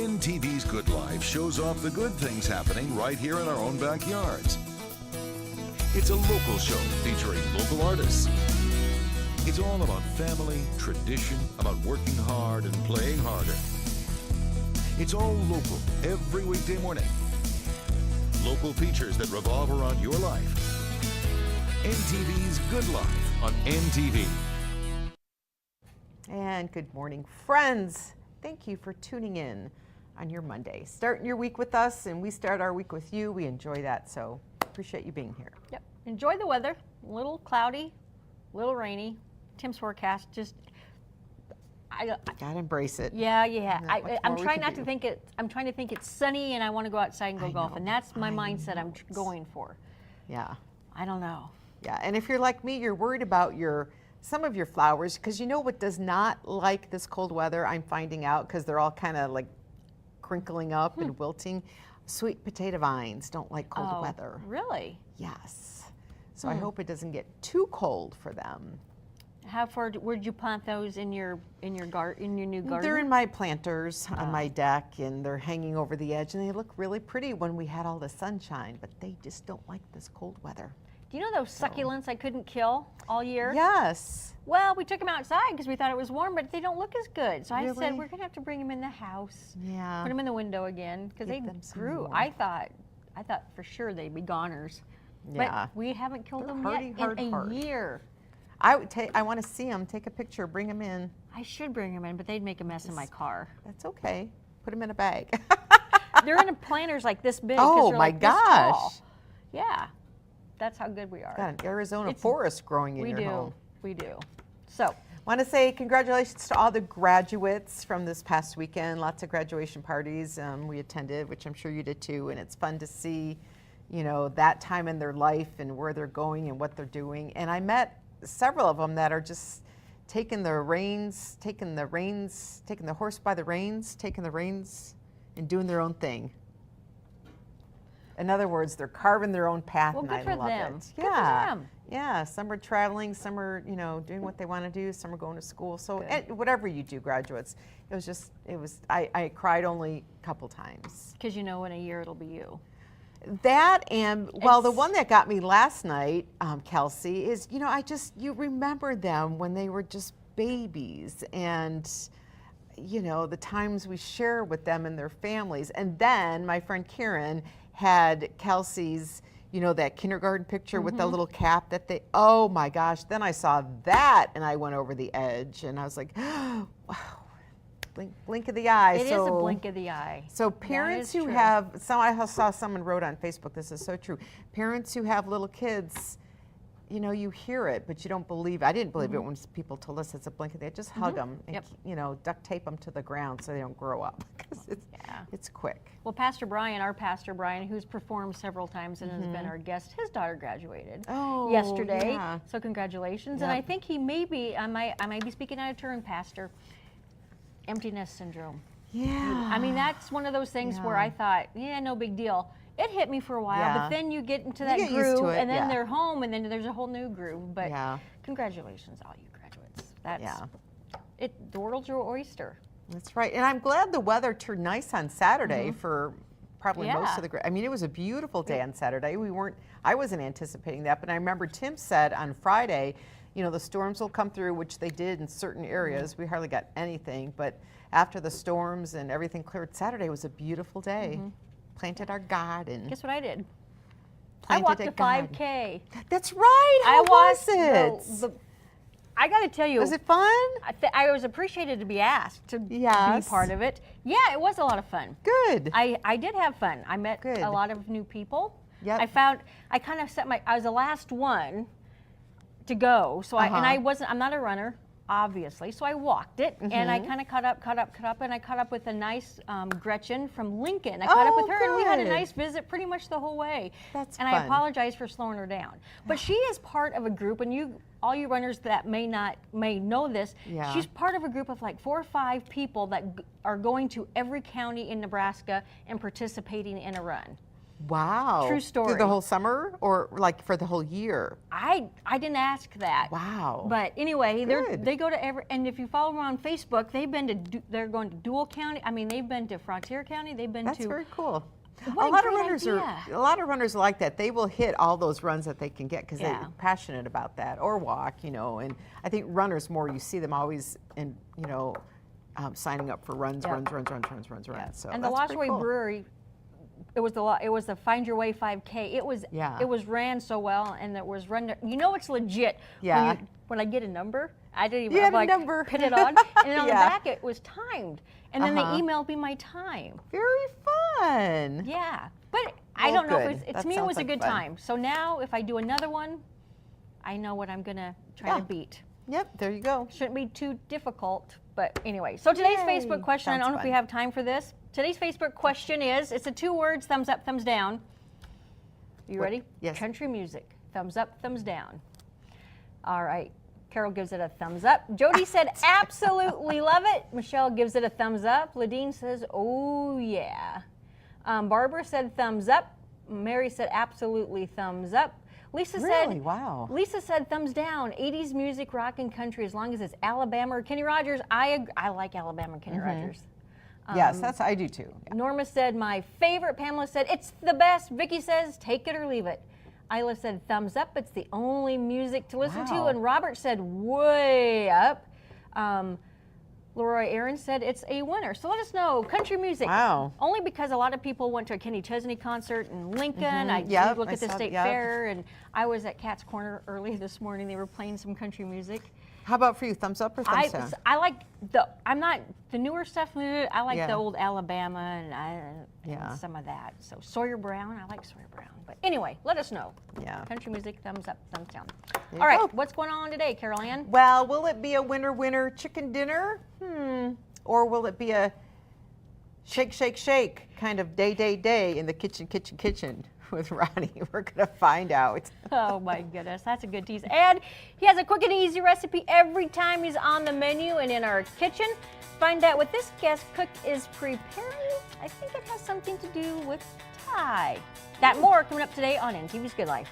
NTV's Good Life shows off the good things happening right here in our own backyards. It's a local show featuring local artists. It's all about family, tradition, about working hard and playing harder. It's all local every weekday morning. Local features that revolve around your life. NTV's Good Life on NTV. And good morning, friends. Thank you for tuning in on your Monday. Starting your week with us, and we start our week with you. We enjoy that, so appreciate you being here. Yep. Enjoy the weather. A little cloudy, a little rainy. Tim's forecast just. Gotta embrace it. Yeah. I'm trying not to think it. I'm trying to think it's sunny, and I want to go outside and go golf, and that's my mindset. I'm going for. Yeah. I don't know. Yeah, and if you're like me, you're worried about some of your flowers, because you know what does not like this cold weather, I'm finding out, because they're all kind of like crinkling up and wilting. Sweet potato vines don't like cold weather. Really? Yes. So I hope it doesn't get too cold for them. How far? Where'd you plant those in your new garden? They're in my planters on my deck, and they're hanging over the edge, and they look really pretty when we had all the sunshine, but they just don't like this cold weather. Do you know those succulents I couldn't kill all year? Yes. Well, we took them outside because we thought it was warm, but they don't look as good. So I said, Really? we're going to have to bring them in the house. Yeah. Put them in the window again because they them some grew. more. I thought for sure they'd be goners. Yeah. But we haven't killed them hardy, yet in a hard. year. I want to see them. Take a picture. Bring them in. I should bring them in, but they'd make a mess in my car. That's okay. Put them in a bag. They're in planters like this big. 'cause Oh they're my like this gosh. tall. Yeah. That's how good we are. Got an Arizona forest growing in your home. We do. So, Want to say congratulations to all the graduates from this past weekend. Lots of graduation parties we attended, which I'm sure you did too. And it's fun to see, that time in their life and where they're going and what they're doing. And I met several of them that are just taking the horse by the reins, and doing their own thing. In other words, they're carving their own path, well, and good I for love them. it. Good for them. Yeah. Some are traveling, some are, doing what they want to do, some are going to school. So whatever you do, graduates, I cried only a couple times. Because in a year it'll be you. That and, the one that got me last night, Kelsey, is, you remember them when they were just babies, and, the times we share with them and their families. And then my friend Karen had Kelsey's, that kindergarten picture with the little cap that oh my gosh, then I saw that and I went over the edge, and I was like, wow, blink of the eye. It is a blink of the eye. So parents who have, I saw someone wrote on Facebook, this is so true, parents who have little kids, you hear it, but you don't believe it. I didn't believe it when people told us it's a blink of the eye. Just hug them and, duct tape them to the ground so they don't grow up, because it's quick. Well, our Pastor Brian, who's performed several times and has been our guest, his daughter graduated yesterday. Yeah. So congratulations. And I think he may be, I might be speaking out of turn, Pastor, empty nest syndrome. Yeah. I mean, that's one of those things where I thought, no big deal. It hit me for a while, but then you get into that groove, and then they're home, and then there's a whole new groove. But congratulations, all you graduates. The world's your oyster. That's right. And I'm glad the weather turned nice on Saturday for probably most of the, it was a beautiful day on Saturday. I wasn't anticipating that, but I remember Tim said on Friday, the storms will come through, which they did in certain areas. We hardly got anything, but after the storms and everything cleared, Saturday was a beautiful day. Planted our garden. Guess what I did? I walked a 5K. That's right. How was it? I got to tell you. Was it fun? I was appreciated to be asked to be part of it. Yeah, it was a lot of fun. Good. I did have fun. I met a lot of new people. Yep. I kind of I was the last one to go. So I'm not a runner, obviously. So I walked it, and I kind of caught up, and I caught up with a nice Gretchen from Lincoln. I caught up with her, and we had a nice visit pretty much the whole way. That's fun. I apologize for slowing her down. But she is part of a group, and all you runners that may know this, she's part of a group of like 4 or 5 people that are going to every county in Nebraska and participating in a run. Wow. True story. Through the whole summer or like for the whole year? I didn't ask that. Wow. But anyway, they go to and if you follow them on Facebook, they're going to Dual County. I mean, they've been to Frontier County. They've been That's to. very cool. What a lot of runners are like that. They will hit all those runs that they can get because they're passionate about that, or walk, and I think runners more, you see them always in, signing up for runs. So and the Lost Way Brewery, it was the Find Your Way 5K. It was ran so well, and it was run. It's legit. Yeah. When I get a number, I didn't even put it on, and on the back it was timed, and then they emailed me my time. Very fun. Yeah, but I don't know if it's to me it was a good time. So now if I do another one, I know what I'm gonna try to beat. Yep, there you go. Shouldn't be too difficult, but anyway. So today's Facebook question, I don't know if we have time for this. Today's Facebook question it's a 2 words, thumbs up, thumbs down. You ready? Yes. Country music, thumbs up, thumbs down. All right. Carol gives it a thumbs up. Jody said absolutely love it. Michelle gives it a thumbs up. Ladine says, oh yeah. Barbara said thumbs up. Mary said absolutely thumbs up. Lisa said, wow. Lisa said thumbs down. 80s music, rock, and country, as long as it's Alabama or Kenny Rogers. I like Alabama and Kenny Rogers. Yes, I do too. Yeah. Norma said my favorite. Pamela said it's the best. Vicky says take it or leave it. Isla said thumbs up. It's the only music to listen to. And Robert said way up. Leroy Aaron said it's a winner. So let us know, country music. Wow. Only because a lot of people went to a Kenny Chesney concert in Lincoln. I looked at the state fair, and I was at Cat's Corner early this morning. They were playing some country music. How about for you, thumbs up or thumbs down? I like I'm not the newer stuff. I like the old Alabama and some of that. So Sawyer Brown, I like Sawyer Brown. But anyway, let us know. Yeah. Country music, thumbs up, thumbs down. All right, what's going on today, Carol Ann? Well, will it be a winner chicken dinner? Or will it be a shake kind of day in the kitchen with Ronnie? We're going to find out. Oh my goodness, that's a good tease. And he has a quick and easy recipe every time he's on the menu and in our kitchen. Find out what this guest cook is preparing. I think it has something to do with Thai. That more coming up today on NTV's Good Life.